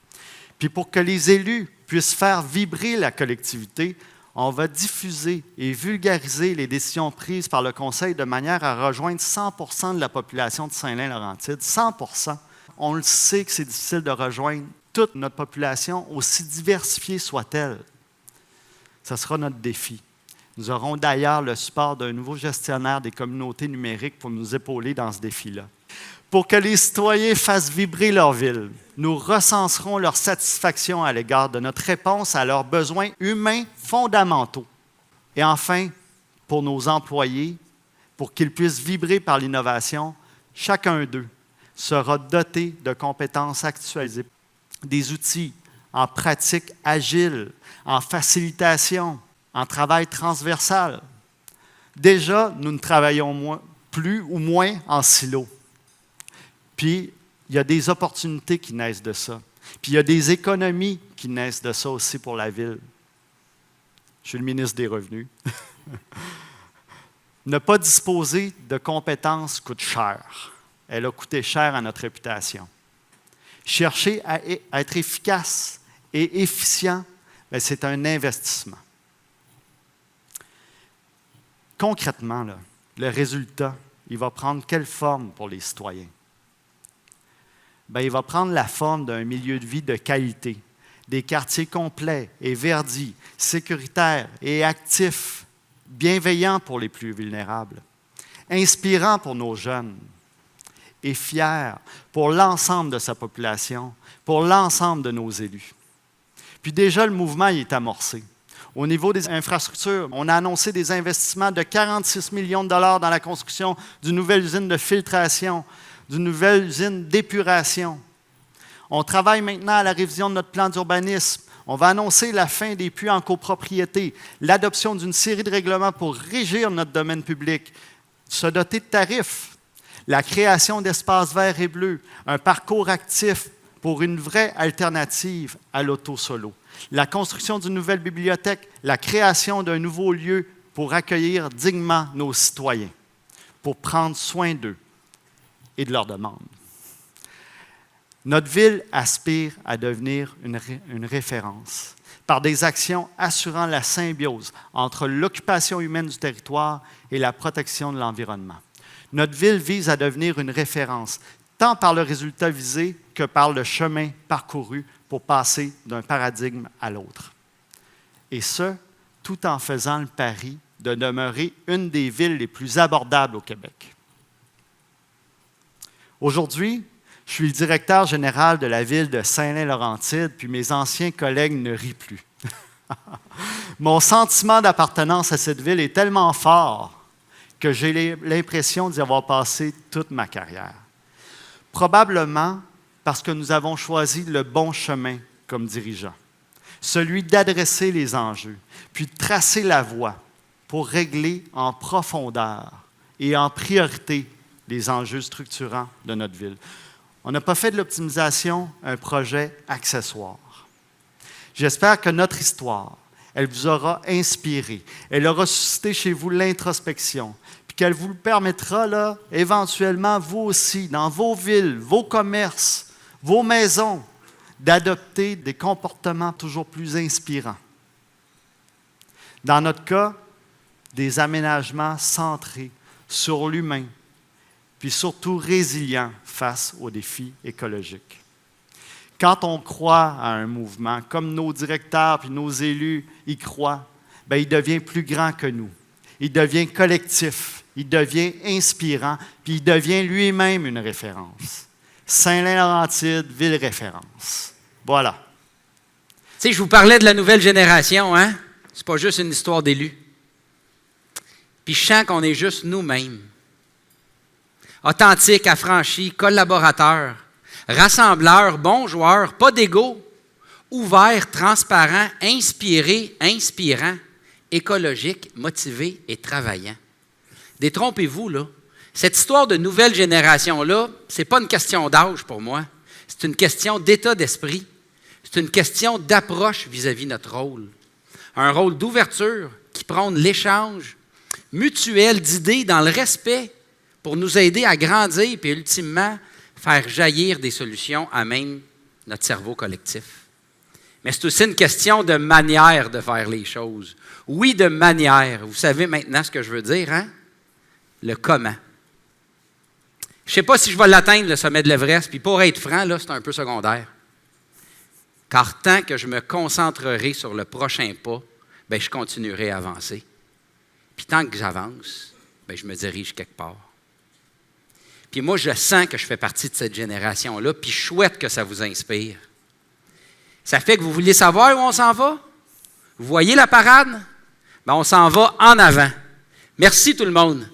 Puis pour que les élus puissent faire vibrer la collectivité, on va diffuser et vulgariser les décisions prises par le Conseil de manière à rejoindre 100 % de la population de Saint-Lin-Laurentide. 100 %. On le sait que c'est difficile de rejoindre toute notre population, aussi diversifiée soit-elle. Ce sera notre défi. Nous aurons d'ailleurs le support d'un nouveau gestionnaire des communautés numériques pour nous épauler dans ce défi-là. Pour que les citoyens fassent vibrer leur ville, nous recenserons leur satisfaction à l'égard de notre réponse à leurs besoins humains fondamentaux. Et enfin, pour nos employés, pour qu'ils puissent vibrer par l'innovation, chacun d'eux sera doté de compétences actualisées, des outils en pratique agile, en facilitation, en travail transversal. Déjà, nous ne travaillons plus ou moins en silo. Puis, il y a des opportunités qui naissent de ça. Puis, il y a des économies qui naissent de ça aussi pour la ville. Je suis le ministre des Revenus. Ne pas disposer de compétences coûte cher. Elle a coûté cher à notre réputation. Chercher à être efficace et efficient, bien, c'est un investissement. Concrètement, là, le résultat, il va prendre quelle forme pour les citoyens? Bien, il va prendre la forme d'un milieu de vie de qualité, des quartiers complets et verdis, sécuritaires et actifs, bienveillants pour les plus vulnérables, inspirants pour nos jeunes et fiers pour l'ensemble de sa population, pour l'ensemble de nos élus. Puis déjà, le mouvement il est amorcé. Au niveau des infrastructures, on a annoncé des investissements de 46 millions de dollars dans la construction d'une nouvelle usine de filtration, d'une nouvelle usine d'épuration. On travaille maintenant à la révision de notre plan d'urbanisme. On va annoncer la fin des puits en copropriété, l'adoption d'une série de règlements pour régir notre domaine public, se doter de tarifs, la création d'espaces verts et bleus, un parcours actif pour une vraie alternative à l'auto-solo, la construction d'une nouvelle bibliothèque, la création d'un nouveau lieu pour accueillir dignement nos citoyens, pour prendre soin d'eux et de leurs demandes. Notre ville aspire à devenir une référence par des actions assurant la symbiose entre l'occupation humaine du territoire et la protection de l'environnement. Notre ville vise à devenir une référence, tant par le résultat visé que par le chemin parcouru pour passer d'un paradigme à l'autre. Et ce, tout en faisant le pari de demeurer une des villes les plus abordables au Québec. Aujourd'hui, je suis le directeur général de la ville de Saint-Lin-Laurentide, puis mes anciens collègues ne rient plus. Mon sentiment d'appartenance à cette ville est tellement fort que j'ai l'impression d'y avoir passé toute ma carrière. Probablement parce que nous avons choisi le bon chemin comme dirigeants, celui d'adresser les enjeux, puis de tracer la voie pour régler en profondeur et en priorité les enjeux structurants de notre ville. On n'a pas fait de l'optimisation un projet accessoire. J'espère que notre histoire, elle vous aura inspiré, elle aura suscité chez vous l'introspection, puis qu'elle vous permettra, là, éventuellement, vous aussi, dans vos villes, vos commerces, vos maisons, d'adopter des comportements toujours plus inspirants. Dans notre cas, des aménagements centrés sur l'humain, puis surtout résilients face aux défis écologiques. Quand on croit à un mouvement, comme nos directeurs puis nos élus y croient, bien, il devient plus grand que nous. Il devient collectif, il devient inspirant, puis il devient lui-même une référence. Saint-Laurentide, ville référence. Voilà. Tu sais, je vous parlais de la nouvelle génération, hein? C'est pas juste une histoire d'élus. Puis je sens qu'on est juste nous-mêmes. Authentiques, affranchis, collaborateurs, rassembleurs, bons joueurs, pas d'ego, ouverts, transparents, inspirés, inspirants, écologiques, motivés et travaillants. Détrompez-vous, là. Cette histoire de nouvelle génération-là, ce n'est pas une question d'âge pour moi. C'est une question d'état d'esprit. C'est une question d'approche vis-à-vis de notre rôle. Un rôle d'ouverture qui prône l'échange mutuel d'idées dans le respect pour nous aider à grandir et ultimement faire jaillir des solutions à même notre cerveau collectif. Mais c'est aussi une question de manière de faire les choses. Oui, de manière. Vous savez maintenant ce que je veux dire, hein? Le comment. Je ne sais pas si je vais l'atteindre, le sommet de l'Everest, puis pour être franc, là, c'est un peu secondaire. Car tant que je me concentrerai sur le prochain pas, bien, je continuerai à avancer. Puis tant que j'avance, bien, je me dirige quelque part. Puis moi, je sens que je fais partie de cette génération-là, puis je souhaite que ça vous inspire. Ça fait que vous vouliez savoir où on s'en va? Vous voyez la parade? Bien, on s'en va en avant. Merci tout le monde.